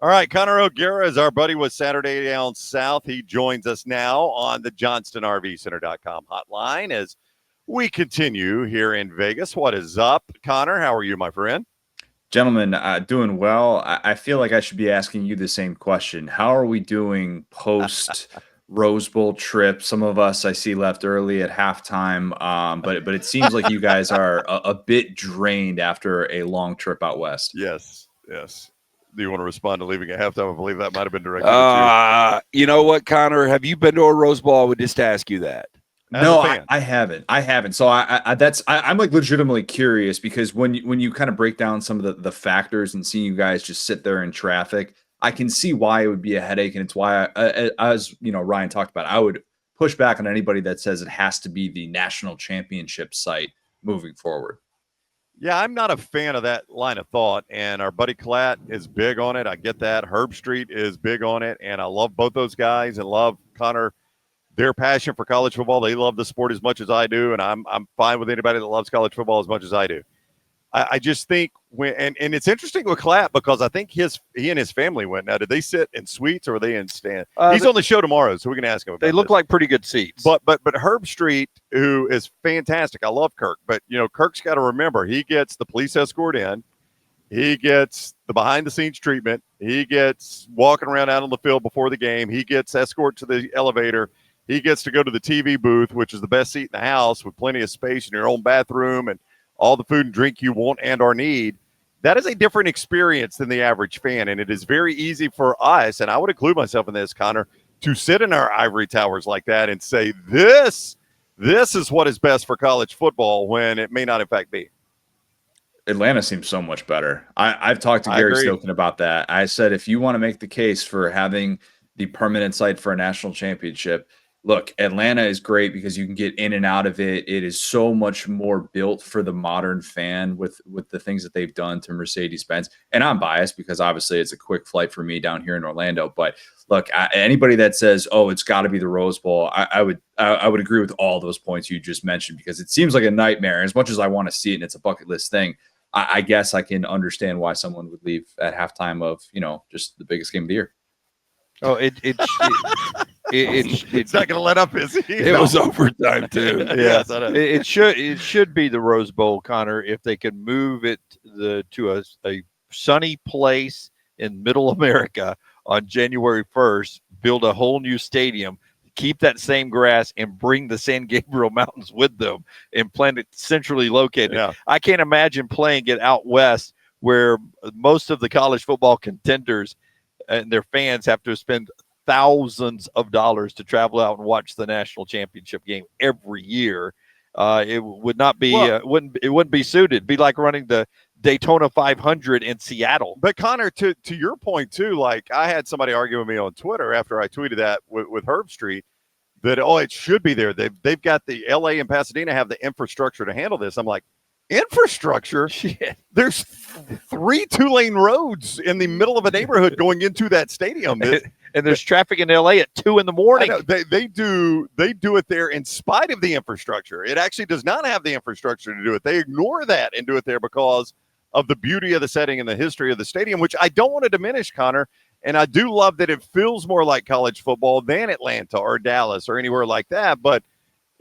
All right, Connor O'Gara is our buddy with Saturday Down South. He joins us now on the JohnstonRVCenter.com hotline as we continue here in Vegas. What is up, Connor? How are you, my friend? Gentlemen, doing well. I feel like I should be asking you the same question. How are we doing post Rose Bowl trip? Some of us I see left early at halftime, but it seems like you guys are a bit drained after a long trip out west. Yes. Do you want to respond to leaving at halftime? I believe that might have been directed at you. You know what, Connor? Have you been to a Rose Bowl? I would just ask you that. No, I haven't. So I'm like legitimately curious because when you kind of break down some of the factors and seeing you guys just sit there in traffic, I can see why it would be a headache, and it's why as Ryan talked about, I would push back on anybody that says it has to be the national championship site moving forward. Yeah, I'm not a fan of that line of thought, and our buddy Klatt is big on it. I get that. Herb Street is big on it, and I love both those guys and love Connor. Their passion for college football. They love the sport as much as I do, and I'm fine with anybody that loves college football as much as I do. I just think and it's interesting with Klatt because I think he and his family went. Now, did they sit in suites or were they in stand? He's on the show tomorrow, so we can ask him about They look like pretty good seats. But Herb Street, who is fantastic. I love Kirk, but Kirk's got to remember he gets the police escort in. He gets the behind-the-scenes treatment. He gets walking around out on the field before the game. He gets escort to the elevator. He gets to go to the TV booth, which is the best seat in the house with plenty of space in your own bathroom and all the food and drink you want and or need. That is a different experience than the average fan, and it is very easy for us, and I would include myself in this, Connor, to sit in our ivory towers like that and say, this is what is best for college football when it may not in fact be. Atlanta seems so much better. I've talked to Gary Stokin about that. I said, if you want to make the case for having the permanent site for a national championship, look, Atlanta is great because you can get in and out of it. It is so much more built for the modern fan with the things that they've done to Mercedes-Benz. And I'm biased because obviously it's a quick flight for me down here in Orlando. But look, anybody that says, "Oh, it's got to be the Rose Bowl," I would agree with all those points you just mentioned because it seems like a nightmare. As much as I want to see it and it's a bucket list thing, I guess I can understand why someone would leave at halftime of just the biggest game of the year. Oh, it's not going to let up, is he? It was overtime too. Yes, it should be the Rose Bowl, Connor, if they could move it to a sunny place in Middle America on January 1st, build a whole new stadium, keep that same grass, and bring the San Gabriel Mountains with them and plant it centrally located. Yeah. I can't imagine playing it out west where most of the college football contenders and their fans have to spend thousands of dollars to travel out and watch the national championship game every year. It would not be it wouldn't be suited. It'd be like running the Daytona 500 in Seattle. But Connor, to your point too, like I had somebody argue with me on Twitter after I tweeted that with Herb Street that it should be there. They've got the LA and Pasadena have the infrastructure to handle this. I'm like, infrastructure? Shit. There's 3 2-lane roads in the middle of a neighborhood going into that stadium. And there's traffic in LA at 2 a.m. I know, they do it there in spite of the infrastructure. It actually does not have the infrastructure to do it. They ignore that and do it there because of the beauty of the setting and the history of the stadium, which I don't want to diminish, Connor. And I do love that it feels more like college football than Atlanta or Dallas or anywhere like that. But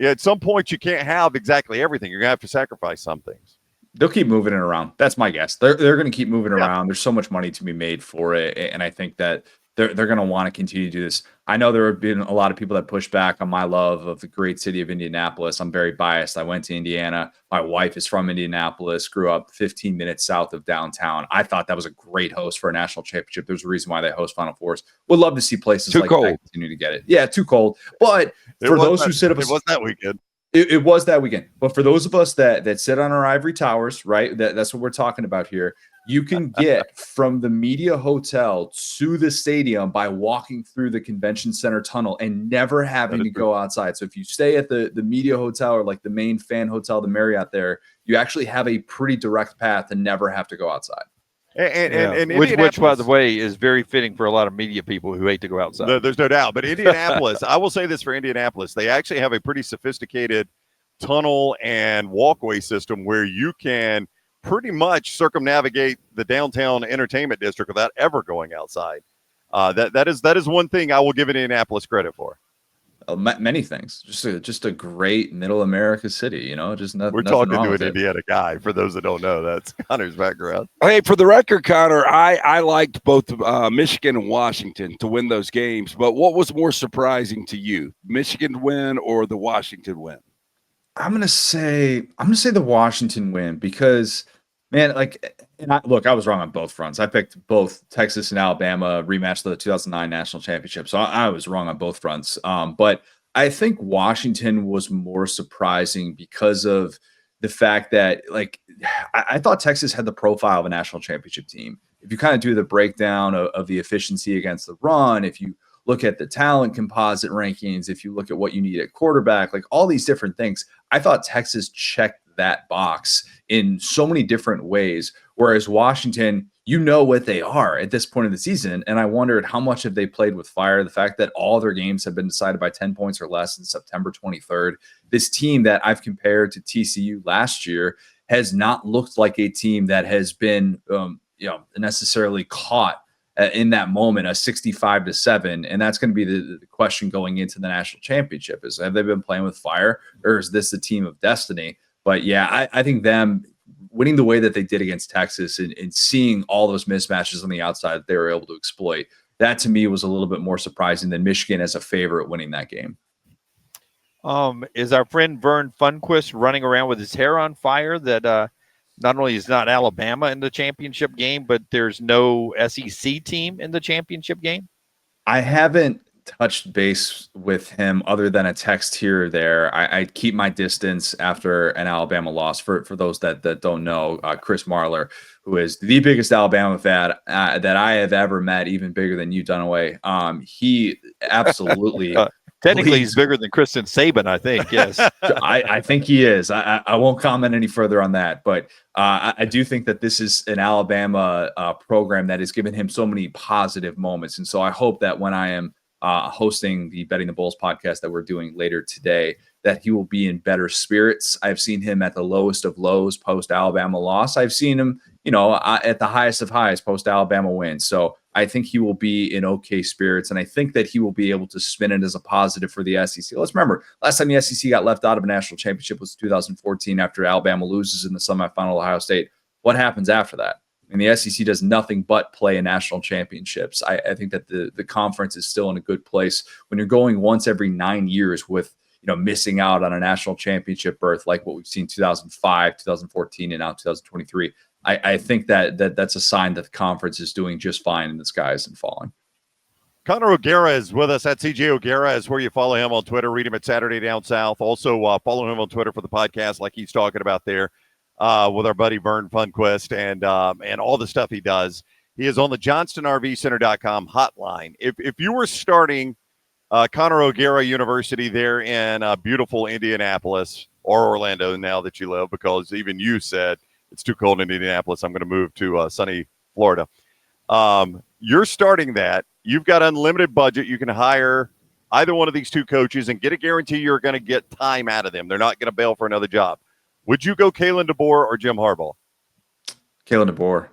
at some point, you can't have exactly everything. You're going to have to sacrifice some things. They'll keep moving it around. That's my guess. They're going to keep moving around. There's so much money to be made for it. And I think that they're going to want to continue to do this. I know there have been a lot of people that push back on my love of the great city of Indianapolis. I'm very biased. I went to Indiana. My wife is from Indianapolis, grew up 15 minutes south of downtown. I thought that was a great host for a national championship. There's a reason why they host Final Fours. Would love to see places like that continue to get it. Yeah, too cold. But for those who sit up, it wasn't that weekend. It was that weekend. But for those of us that sit on our ivory towers, right, that's what we're talking about here. You can get from the media hotel to the stadium by walking through the convention center tunnel and never having to go outside. So if you stay at the media hotel or like the main fan hotel, the Marriott there, you actually have a pretty direct path to never have to go outside. And which, by the way, is very fitting for a lot of media people who hate to go outside. There's no doubt. But Indianapolis, I will say this for Indianapolis, they actually have a pretty sophisticated tunnel and walkway system where you can pretty much circumnavigate the downtown entertainment district without ever going outside. That is one thing I will give Indianapolis credit for. Many things. Just a great middle America city, you know, just We're nothing talking wrong to with an it. Indiana guy. For those that don't know, that's Connor's background. Hey, for the record, Connor, I liked both Michigan and Washington to win those games. But what was more surprising to you, Michigan win or the Washington win? I'm gonna say the Washington win because, man, like, and I was wrong on both fronts. I picked both Texas and Alabama rematch the 2009 national championship, so I was wrong on both fronts. But I think Washington was more surprising because of the fact that, like, I thought Texas had the profile of a national championship team. If you kind of do the breakdown of the efficiency against the run, if you look at the talent composite rankings, if you look at what you need at quarterback, like all these different things, I thought Texas checked that box in so many different ways. Whereas Washington, you know what they are at this point of the season. And I wondered how much have they played with fire? The fact that all their games have been decided by 10 points or less in September 23rd. This team that I've compared to TCU last year has not looked like a team that has been necessarily caught in that moment, a 65-7. And that's going to be the question going into the national championship is, have they been playing with fire, or is this the team of destiny? But yeah, I think them winning the way that they did against Texas and seeing all those mismatches on the outside that they were able to exploit, that to me was a little bit more surprising than Michigan as a favorite winning that game. Is our friend Vern Funquist running around with his hair on fire that not only is not Alabama in the championship game, but there's no SEC team in the championship game? I haven't touched base with him other than a text here or there. I keep my distance after an Alabama loss. For those that don't know, Chris Marler, who is the biggest Alabama fan that I have ever met, even bigger than you, Dunaway. He absolutely... Technically, he's bigger than Kristen Saban, I think. Yes, I think he is. I won't comment any further on that, but I do think that this is an Alabama program that has given him so many positive moments, and so I hope that when I am hosting the Betting the Bulls podcast that we're doing later today, that he will be in better spirits. I've seen him at the lowest of lows post Alabama loss. I've seen him, at the highest of highs post Alabama win. So I think he will be in okay spirits, and I think that he will be able to spin it as a positive for the SEC. Let's remember, last time the SEC got left out of a national championship was 2014 after Alabama loses in the semifinal Ohio State. What happens after that? And the SEC does nothing but play in national championships. I think that the conference is still in a good place when you're going once every 9 years with missing out on a national championship berth like what we've seen 2005, 2014, and now 2023. I think that's a sign that the conference is doing just fine and the sky isn't falling. Connor O'Gara is with us at CJ O'Gara is where you follow him on Twitter. Read him at Saturday Down South. Also follow him on Twitter for the podcast like he's talking about there with our buddy Vern Funquist and all the stuff he does. He is on the JohnstonRVCenter.com hotline. If you were starting Connor O'Gara University there in beautiful Indianapolis or Orlando now that you live, because even you said it's too cold in Indianapolis, I'm going to move to sunny Florida. You're starting that. You've got unlimited budget. You can hire either one of these two coaches and get a guarantee you're going to get time out of them. They're not going to bail for another job. Would you go Kalen DeBoer or Jim Harbaugh? Kalen DeBoer.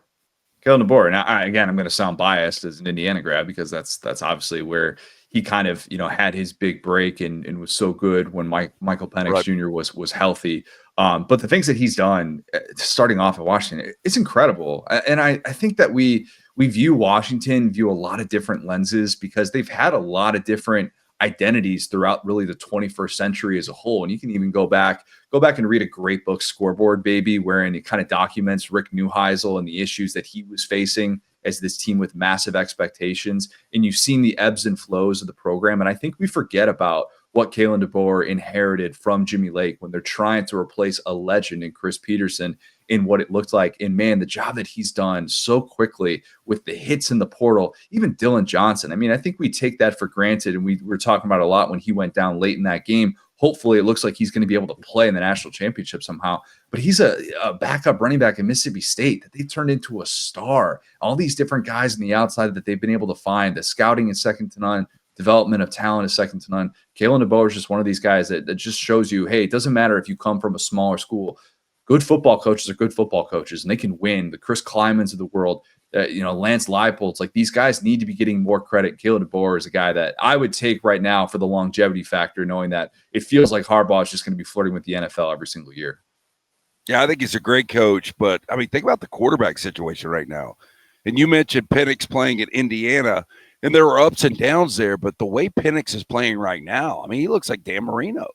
Kalen DeBoer. Now, again, I'm going to sound biased as an Indiana grad because that's obviously where he kind of had his big break and was so good when Michael Penix Jr. was healthy. But the things that he's done starting off at Washington, it's incredible. And I think that we view Washington a lot of different lenses because they've had a lot of different identities throughout really the 21st century as a whole. And you can even go back and read a great book, Scoreboard Baby, wherein it kind of documents Rick Neuheisel and the issues that he was facing as this team with massive expectations. And you've seen the ebbs and flows of the program. And I think we forget about what Kalen DeBoer inherited from Jimmy Lake when they're trying to replace a legend in Chris Peterson in what it looked like. And man, the job that he's done so quickly with the hits in the portal, even Dylan Johnson. I mean, I think we take that for granted. And we were talking about a lot when he went down late in that game. Hopefully it looks like he's going to be able to play in the national championship somehow, but he's a backup running back in Mississippi State that they turned into a star. All these different guys on the outside that they've been able to find, the scouting is second to none. Development of talent is second to none. Kalen DeBoer is just one of these guys that just shows you, hey, it doesn't matter if you come from a smaller school. good football coaches are good football coaches, and they can win. The Chris Klymans of the world, Lance Leipold's, like these guys need to be getting more credit. Kalen DeBoer is a guy that I would take right now for the longevity factor, knowing that it feels like Harbaugh is just going to be flirting with the NFL every single year. Yeah, I think he's a great coach, but I mean, think about the quarterback situation right now. And you mentioned Penix playing at Indiana, and there were ups and downs there, but the way Penix is playing right now, I mean, he looks like Dan Marino.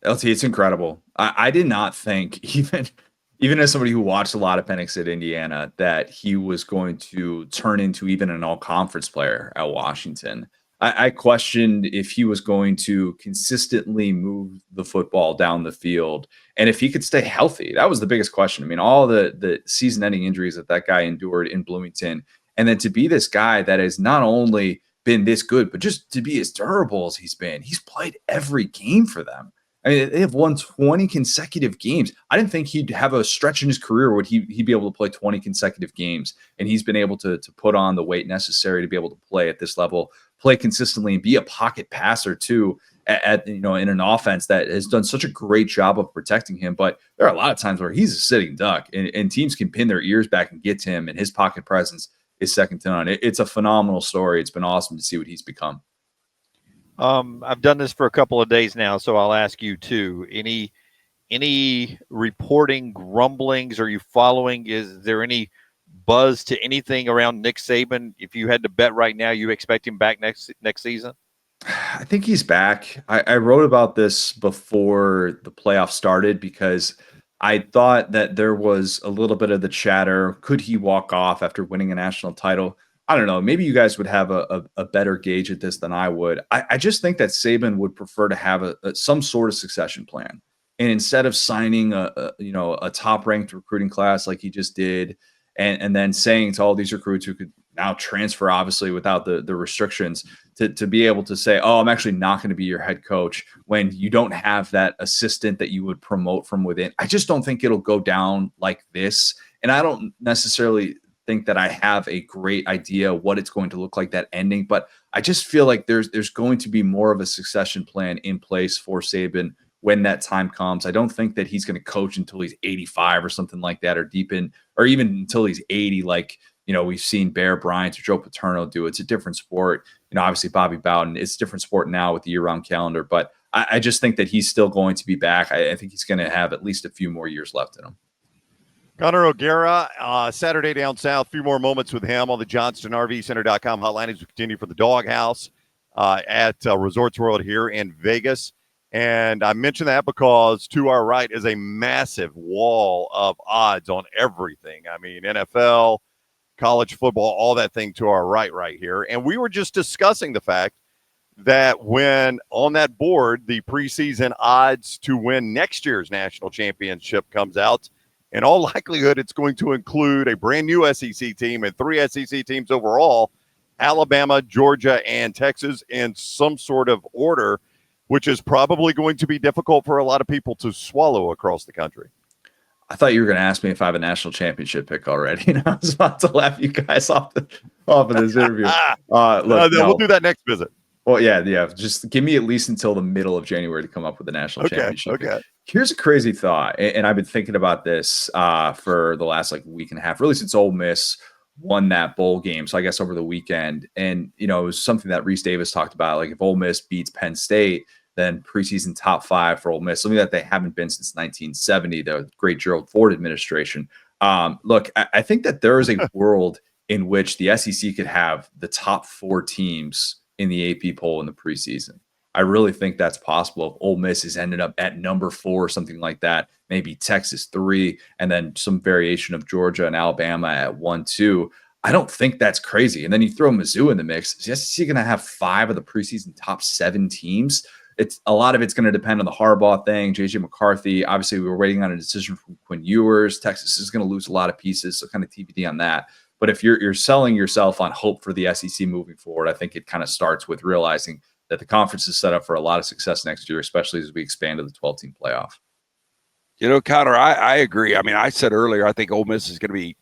LT, it's incredible. I did not think, even as somebody who watched a lot of Penix at Indiana, that he was going to turn into even an all-conference player at Washington. I questioned if he was going to consistently move the football down the field and if he could stay healthy. That was the biggest question. I mean, all the season-ending injuries that guy endured in Bloomington, and then to be this guy that has not only been this good, but just to be as durable as he's been. He's played every game for them. I mean, they have won 20 consecutive games. I didn't think he'd have a stretch in his career where he'd be able to play 20 consecutive games, and he's been able to put on the weight necessary to be able to play at this level, play consistently, and be a pocket passer too in an offense that has done such a great job of protecting him. But there are a lot of times where he's a sitting duck, and teams can pin their ears back and get to him, and his pocket presence is second to none. It's a phenomenal story. It's been awesome to see what he's become. I've done this for a couple of days now, so I'll ask you too. Any reporting, grumblings? Are you following? Is there any buzz to anything around Nick Saban? If you had to bet right now, you expect him back next season? I think he's back. I wrote about this before the playoffs started because I thought that there was a little bit of the chatter. Could he walk off after winning a national title? I don't know. Maybe you guys would have a better gauge at this than I would. I just think that Saban would prefer to have some sort of succession plan. And instead of signing a top-ranked recruiting class like he just did, and then saying to all these recruits who could now transfer, obviously, without the restrictions, to be able to say, oh, I'm actually not going to be your head coach when you don't have that assistant that you would promote from within. I just don't think it'll go down like this. And I don't necessarily think that I have a great idea what it's going to look like, that ending, but I just feel like there's going to be more of a succession plan in place for Saban when that time comes. I don't think that he's going to coach until he's 85 or something like that, or even until he's 80, like, we've seen Bear Bryant or Joe Paterno do. It's a different sport. Obviously Bobby Bowden, it's a different sport now with the year-round calendar, but I just think that he's still going to be back. I think he's going to have at least a few more years left in him. Connor O'Gara, Saturday down south. A few more moments with him on the JohnstonRVCenter.com hotline as we continue for the Doghouse at Resorts World here in Vegas. And I mention that because to our right is a massive wall of odds on everything. I mean, NFL, college football, all that thing to our right here. And we were just discussing the fact that when on that board, the preseason odds to win next year's national championship comes out, in all likelihood, it's going to include a brand new SEC team and 3 SEC teams overall, Alabama, Georgia, and Texas in some sort of order, which is probably going to be difficult for a lot of people to swallow across the country. I thought you were going to ask me if I have a national championship pick already. And I was about to laugh you guys off of this interview. We'll do that next visit. Well, yeah. Just give me at least until the middle of January to come up with a national championship. Okay. Here's a crazy thought, and I've been thinking about this for the last week and a half, really since Ole Miss won that bowl game. So I guess over the weekend, and it was something that Reese Davis talked about. Like if Ole Miss beats Penn State, then preseason top 5 for Ole Miss, something that they haven't been since 1970, the great Gerald Ford administration. Look, I think that there is a world in which the SEC could have the top 4 teams in the AP poll in the preseason. I really think that's possible. If Ole Miss is ended up at number 4 or something like that, maybe Texas 3, and then some variation of Georgia and Alabama at 1, 2. I don't think that's crazy. And then you throw Mizzou in the mix. Is the SEC going to have 5 of the preseason top 7 teams? It's a lot of it's going to depend on the Harbaugh thing, JJ McCarthy. Obviously, we were waiting on a decision from Quinn Ewers. Texas is going to lose a lot of pieces, so kind of TBD on that. But if you're selling yourself on hope for the SEC moving forward, I think it kind of starts with realizing that the conference is set up for a lot of success next year, especially as we expand to the 12-team playoff. Connor, I agree. I mean, I said earlier, I think Ole Miss is going to be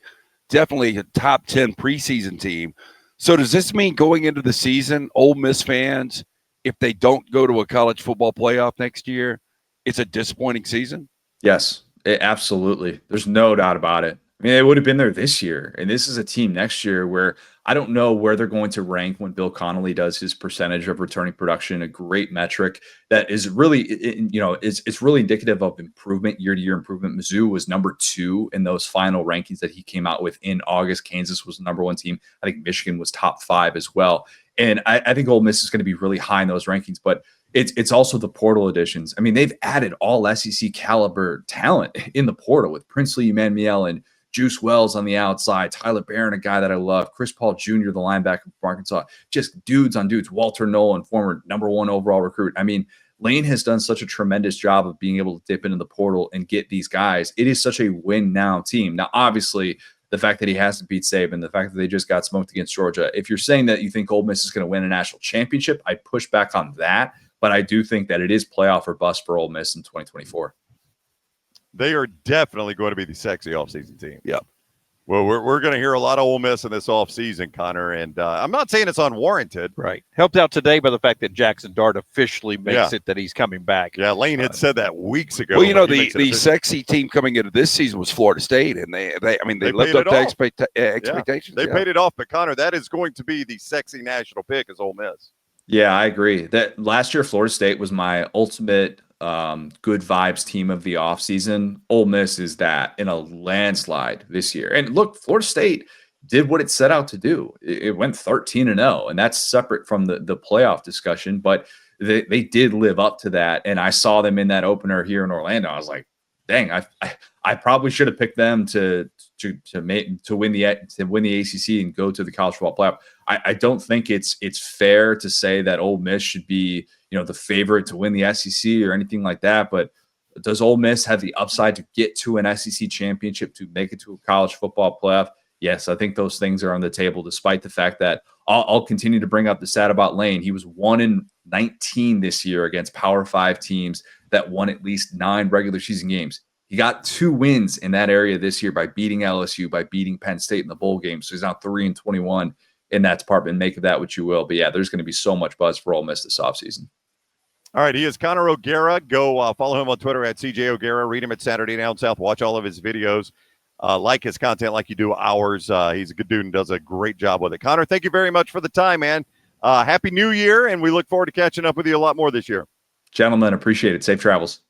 definitely a top 10 preseason team. So does this mean going into the season, Ole Miss fans, if they don't go to a college football playoff next year, it's a disappointing season? Yes. Absolutely. There's no doubt about it. I mean, they would have been there this year. And this is a team next year where I don't know where they're going to rank when Bill Connolly does his percentage of returning production, a great metric that is really, it's really indicative of improvement, year-to-year improvement. Mizzou was number 2 in those final rankings that he came out with in August. Kansas was the number 1 team. I think Michigan was top 5 as well. And I think Ole Miss is going to be really high in those rankings, but it's also the portal additions. I mean, they've added all SEC caliber talent in the portal with Princely Emmanuel and Juice Wells on the outside, Tyler Barron, a guy that I love, Chris Paul Jr., the linebacker from Arkansas, just dudes on dudes, Walter Nolan, former number 1 overall recruit. I mean, Lane has done such a tremendous job of being able to dip into the portal and get these guys. It is such a win now team. Now, obviously, the fact that he hasn't beat Saban, the fact that they just got smoked against Georgia. If you're saying that you think Ole Miss is going to win a national championship, I push back on that. But I do think that it is playoff or bust for Ole Miss in 2024. They are definitely going to be the sexy offseason team. Yep. Well, we're going to hear a lot of Ole Miss in this offseason, Connor, and I'm not saying it's unwarranted. Right. Helped out today by the fact that Jackson Dart officially makes it that he's coming back. Yeah, Lane had said that weeks ago. Well, you know, the sexy team coming into this season was Florida State, and they lived up to expectations. They paid it off, but Connor, that is going to be the sexy national pick is Ole Miss. Yeah, I agree. That last year, Florida State was my ultimate good vibes team of the offseason. Ole Miss is that in a landslide this year. And look, Florida State did what it set out to do. It went 13-0, and that's separate from the playoff discussion, but they did live up to that. And I saw them in that opener here in Orlando. I was like, dang, I probably should have picked them to win the ACC and go to the college football playoff. I don't think it's fair to say that Ole Miss should be, the favorite to win the SEC or anything like that. But does Ole Miss have the upside to get to an SEC championship, to make it to a college football playoff? Yes, I think those things are on the table, despite the fact that I'll continue to bring up the stat about Lane. He was 1-19 this year against Power 5 teams that won at least 9 regular season games. He got 2 wins in that area this year by beating LSU, by beating Penn State in the bowl game. So he's now 3-21 in that department. Make of that what you will. But yeah, there's going to be so much buzz for Ole Miss this offseason. All right, he is Connor O'Gara. Go follow him on Twitter at CJ O'Gara. Read him at Saturday Down South. Watch all of his videos. Like his content like you do ours. He's a good dude and does a great job with it. Connor, thank you very much for the time, man. Happy New Year, and we look forward to catching up with you a lot more this year. Gentlemen, appreciate it. Safe travels.